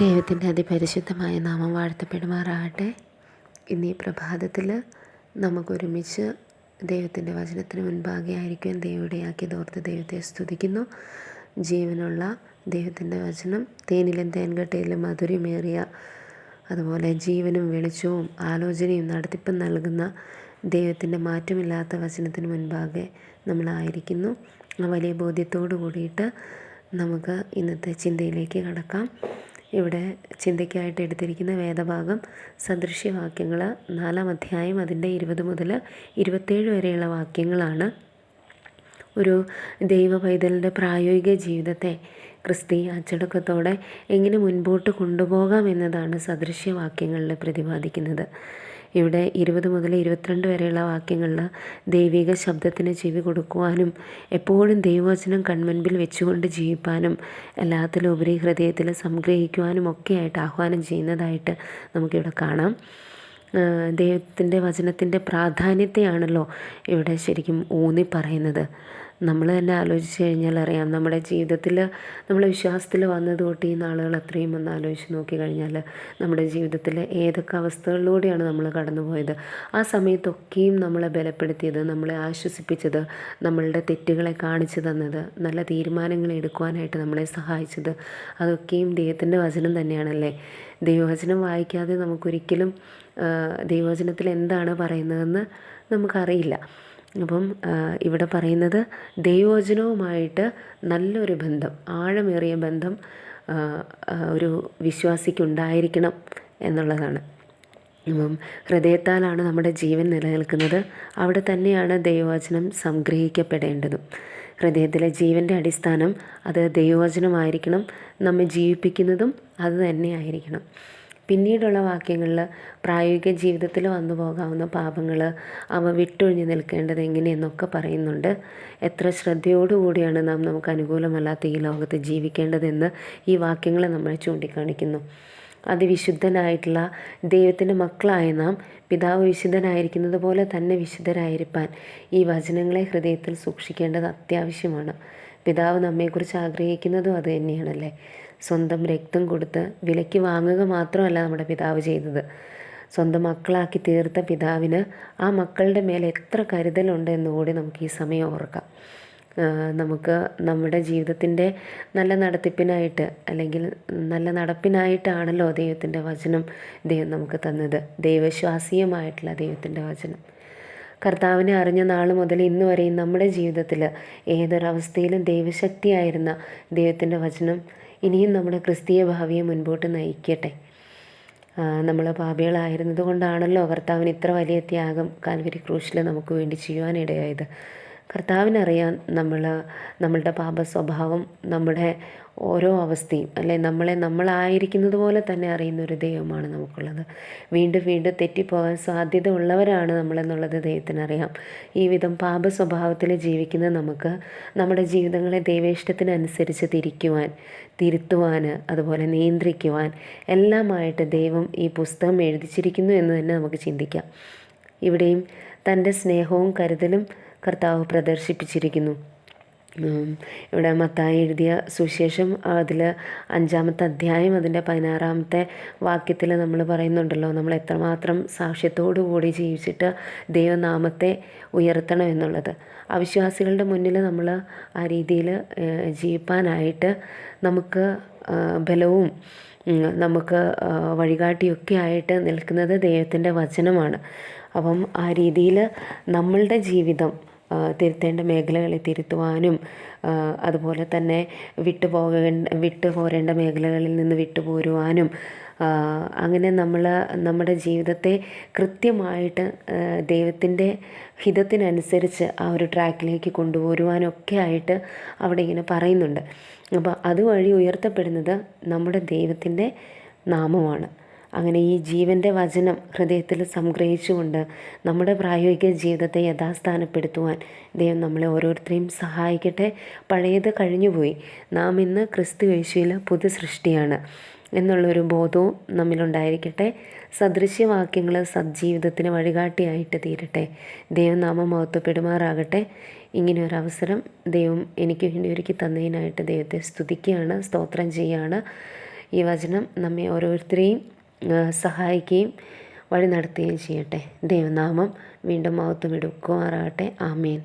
ദൈവത്തിൻ്റെ അതിപരിശുദ്ധമായ നാമം വാഴ്ത്തപ്പെടുമാറാകട്ടെ. ഇന്നീ പ്രഭാതത്തിൽ നമുക്കൊരുമിച്ച് ദൈവത്തിൻ്റെ വചനത്തിന് മുൻപാകെ ആയിരിക്കാൻ ദൈവത്തിൻ്റെ ദൈവത്തെ സ്തുതിക്കുന്നു. ജീവനുള്ള ദൈവത്തിൻ്റെ വചനം തേനിലും തേൻകട്ടയിലും മധുരമേറിയ, അതുപോലെ ജീവനും വെളിച്ചവും ആലോചനയും നടത്തിപ്പും നൽകുന്ന ദൈവത്തിൻ്റെ മാറ്റമില്ലാത്ത വചനത്തിന് മുൻപാകെ നമ്മളായിരിക്കുന്നു. ആ വലിയ ബോധ്യത്തോടു കൂടിയിട്ട് നമുക്ക് ഇന്നത്തെ ചിന്തയിലേക്ക് കടക്കാം. ഇവിടെ ചിന്തയ്ക്കായിട്ട് എടുത്തിരിക്കുന്ന വേദഭാഗം സദൃശ്യവാക്യങ്ങൾ 4-ാം അധ്യായം അതിൻ്റെ 20 മുതൽ 27 വരെയുള്ള വാക്യങ്ങളാണ്. ഒരു ദൈവ പൈതലിൻ്റെ പ്രായോഗിക ജീവിതത്തെ ക്രിസ്തീയ അച്ചടക്കത്തോടെ എങ്ങനെ മുൻപോട്ട് കൊണ്ടുപോകാം എന്നതാണ് സദൃശ്യവാക്യങ്ങളിൽ പ്രതിപാദിക്കുന്നത്. ഇവിടെ 20 മുതൽ 22 വരെയുള്ള വാക്യങ്ങളിൽ ദൈവിക ശബ്ദത്തിന് ചെവി കൊടുക്കുവാനും എപ്പോഴും ദൈവവചനം കൺമുൻപിൽ വെച്ചുകൊണ്ട് ജീവിപ്പാനും എല്ലാത്തിലുപരി ഹൃദയത്തിൽ സംഗ്രഹിക്കുവാനും ഒക്കെയായിട്ട് ആഹ്വാനം ചെയ്യുന്നതായിട്ട് നമുക്കിവിടെ കാണാം. ദൈവത്തിൻ്റെ വചനത്തിൻ്റെ പ്രാധാന്യത്തെയാണല്ലോ ഇവിടെ ശരിക്കും ഊന്നി പറയുന്നത്. നമ്മൾ തന്നെ ആലോചിച്ച് കഴിഞ്ഞാൽ അറിയാം, നമ്മുടെ ജീവിതത്തിൽ നമ്മൾ വിശ്വാസത്തിൽ വന്നത് തൊട്ട് ഈ നാളുകൾ അത്രയും ഒന്ന് ആലോചിച്ച് നോക്കിക്കഴിഞ്ഞാൽ നമ്മുടെ ജീവിതത്തിൽ ഏതൊക്കെ അവസ്ഥകളിലൂടെയാണ് നമ്മൾ കടന്നുപോയത്. ആ സമയത്തൊക്കെയും നമ്മളെ ബലപ്പെടുത്തിയത്, നമ്മളെ ആശ്വസിപ്പിച്ചത്, നമ്മളുടെ തെറ്റുകളെ കാണിച്ചു തന്നത്, നല്ല തീരുമാനങ്ങൾ എടുക്കുവാനായിട്ട് നമ്മളെ സഹായിച്ചത് അതൊക്കെയും ദൈവത്തിൻ്റെ വചനം തന്നെയാണല്ലേ. ദൈവവചനം വായിക്കാതെ നമുക്കൊരിക്കലും ദൈവവചനത്തിൽ എന്താണ് പറയുന്നതെന്ന് നമുക്കറിയില്ല. അപ്പം ഇവിടെ പറയുന്നത് ദൈവവചനവുമായിട്ട് നല്ലൊരു ബന്ധം, ആഴമേറിയ ബന്ധം ഒരു വിശ്വാസിക്കുണ്ടായിരിക്കണം എന്നുള്ളതാണ്. അപ്പം ഹൃദയത്താലാണ് നമ്മുടെ ജീവൻ നിലനിൽക്കുന്നത്. അവിടെ തന്നെയാണ് ദൈവവചനം സംഗ്രഹിക്കപ്പെടേണ്ടതും. ഹൃദയത്തിലെ ജീവൻ്റെ അടിസ്ഥാനം അത് ദൈവവചനമായിരിക്കണം. നമ്മെ ജീവിപ്പിക്കുന്നതും അത് തന്നെ ആയിരിക്കണം. പിന്നീടുള്ള വാക്യങ്ങളിൽ പ്രായോഗിക ജീവിതത്തിൽ വന്നു പോകാവുന്ന പാപങ്ങൾ, അവ വിട്ടൊഴിഞ്ഞ് നിൽക്കേണ്ടത് എങ്ങനെയെന്നൊക്കെ പറയുന്നുണ്ട്. എത്ര ശ്രദ്ധയോടുകൂടിയാണ് നാം നമുക്ക് അനുകൂലമല്ലാത്ത ഈ ലോകത്ത് ജീവിക്കേണ്ടതെന്ന് ഈ വാക്യങ്ങൾ നമ്മളെ ചൂണ്ടിക്കാണിക്കുന്നു. അതിവിശുദ്ധനായിട്ടുള്ള ദൈവത്തിൻ്റെ മക്കളായ നാം പിതാവ് വിശുദ്ധനായിരിക്കുന്നത് പോലെ തന്നെ വിശുദ്ധരായിരിക്കാൻ ഈ വചനങ്ങളെ ഹൃദയത്തിൽ സൂക്ഷിക്കേണ്ടത് അത്യാവശ്യമാണ്. പിതാവ് നമ്മെക്കുറിച്ച് ആഗ്രഹിക്കുന്നതും അത് തന്നെയാണല്ലേ. സ്വന്തം രക്തം കൊടുത്ത് വിലയ്ക്ക് വാങ്ങുക മാത്രമല്ല നമ്മുടെ പിതാവ് ചെയ്തത്. സ്വന്തം മക്കളാക്കി തീർത്ത പിതാവിന് ആ മക്കളുടെ മേലെ എത്ര കരുതലുണ്ട് എന്നുകൂടി നമുക്ക് ഈ സമയം ഓർക്കാം. നമുക്ക് നമ്മുടെ ജീവിതത്തിൻ്റെ നല്ല നടത്തിപ്പിനായിട്ട് അല്ലെങ്കിൽ നല്ല നടപ്പിനായിട്ടാണല്ലോ ദൈവത്തിൻ്റെ വചനം ദൈവം നമുക്ക് തന്നത്, ദൈവവിശ്വാസീയമായിട്ടുള്ള ദൈവത്തിൻ്റെ വചനം. കർത്താവിനെ അറിഞ്ഞ നാൾ മുതൽ ഇന്ന് വരെയും നമ്മുടെ ജീവിതത്തിൽ ഏതൊരവസ്ഥയിലും ദൈവശക്തിയായിരുന്ന ദൈവത്തിൻ്റെ വചനം ഇനിയും നമ്മുടെ ക്രിസ്തീയ ഭാവിയെ മുൻപോട്ട് നയിക്കട്ടെ. നമ്മൾ പാപികളായിരുന്നത് കൊണ്ടാണല്ലോ കർത്താവിന് ഇത്ര വലിയ ത്യാഗം കാൽവരി ക്രൂശിൽ നമുക്ക് വേണ്ടി ചെയ്യുവാനിടയായത്. കർത്താവിനറിയാം നമ്മളുടെ പാപ സ്വഭാവം, നമ്മുടെ ഓരോ അവസ്ഥയും അല്ലെ, നമ്മളായിരിക്കുന്നത് പോലെ തന്നെ അറിയുന്ന ഒരു ദൈവമാണ് നമുക്കുള്ളത്. വീണ്ടും വീണ്ടും തെറ്റിപ്പോകാൻ സാധ്യത ഉള്ളവരാണ് നമ്മളെന്നുള്ളത് ദൈവത്തിനറിയാം. ഈ വിധം പാപ സ്വഭാവത്തിൽ ജീവിക്കുന്ന നമുക്ക് നമ്മുടെ ജീവിതങ്ങളെ ദൈവേഷ്ടത്തിനനുസരിച്ച് തിരുത്തുവാൻ അതുപോലെ നിയന്ത്രിക്കുവാൻ എല്ലാമായിട്ട് ദൈവം ഈ പുസ്തകം എഴുതിച്ചിരിക്കുന്നു എന്ന് തന്നെ നമുക്ക് ചിന്തിക്കാം. ഇവിടെയും തൻ്റെ സ്നേഹവും കരുതലും കർത്താവ് പ്രദർശിപ്പിച്ചിരിക്കുന്നു. ഇവിടെ മത്തായി എഴുതിയ സുവിശേഷം അതിൽ 5-ാമത്തെ അധ്യായം അതിൻ്റെ 16-ാമത്തെ വാക്യത്തിൽ നമ്മൾ പറയുന്നുണ്ടല്ലോ, നമ്മൾ എത്രമാത്രം സാക്ഷ്യത്തോടു കൂടി ജീവിച്ചിട്ട് ദൈവനാമത്തെ ഉയർത്തണം എന്നുള്ളത്. അവിശ്വാസികളുടെ മുന്നിൽ നമ്മൾ ആ രീതിയിൽ ജീവിപ്പാനായിട്ട് നമുക്ക് ബലവും നമുക്ക് വഴികാട്ടിയൊക്കെ ആയിട്ട് നിൽക്കുന്നത് ദൈവത്തിൻ്റെ വചനമാണ്. അപ്പം ആ രീതിയിൽ നമ്മളുടെ ജീവിതം തിരുത്തേണ്ട മേഖലകളിൽ തിരുത്തുവാനും അതുപോലെ തന്നെ വിട്ടുപോരേണ്ട മേഖലകളിൽ നിന്ന് വിട്ടുപോരുവാനും അങ്ങനെ നമ്മുടെ ജീവിതത്തെ കൃത്യമായിട്ട് ദൈവത്തിൻ്റെ ഹിതത്തിനനുസരിച്ച് ആ ഒരു ട്രാക്കിലേക്ക് കൊണ്ടുപോരുവാനൊക്കെ ആയിട്ട് അവിടെ ഇങ്ങനെ പറയുന്നുണ്ട്. അപ്പോൾ അതുവഴി ഉയർത്തപ്പെടുന്നത് നമ്മുടെ ദൈവത്തിൻ്റെ നാമമാണ്. അങ്ങനെ ഈ ജീവൻ്റെ വചനം ഹൃദയത്തിൽ സംഗ്രഹിച്ചുകൊണ്ട് നമ്മുടെ പ്രായോഗിക ജീവിതത്തെ യഥാസ്ഥാനപ്പെടുത്തുവാൻ ദൈവം നമ്മളെ ഓരോരുത്തരെയും സഹായിക്കട്ടെ. പഴയത് കഴിഞ്ഞുപോയി, നാം ഇന്ന് ക്രിസ്തു യേശുവിൽ പുതു സൃഷ്ടിയാണ് എന്നുള്ളൊരു ബോധവും നമ്മിലുണ്ടായിരിക്കട്ടെ. സദൃശ്യവാക്യങ്ങൾ സജ്ജീവിതത്തിന് വഴികാട്ടിയായിട്ട് തീരട്ടെ. ദൈവനാമം മഹത്വപ്പെടുമാറാകട്ടെ. ഇങ്ങനെ ഒരു അവസരം ദൈവം എനിക്ക് വേണ്ടി ഒരുക്കി തന്നതിനായിട്ട് ദൈവത്തെ സ്തുതിക്കുകയാണ്, സ്തോത്രം ചെയ്യുകയാണ്. ഈ വചനം നമ്മെ ഓരോരുത്തരെയും സഹായിക്കുകയും വഴി നടത്തുകയും ചെയ്യട്ടെ. ദൈവനാമം വീണ്ടും മഹത്വം എടുക്കുമാറാകട്ടെ. ആമേൻ.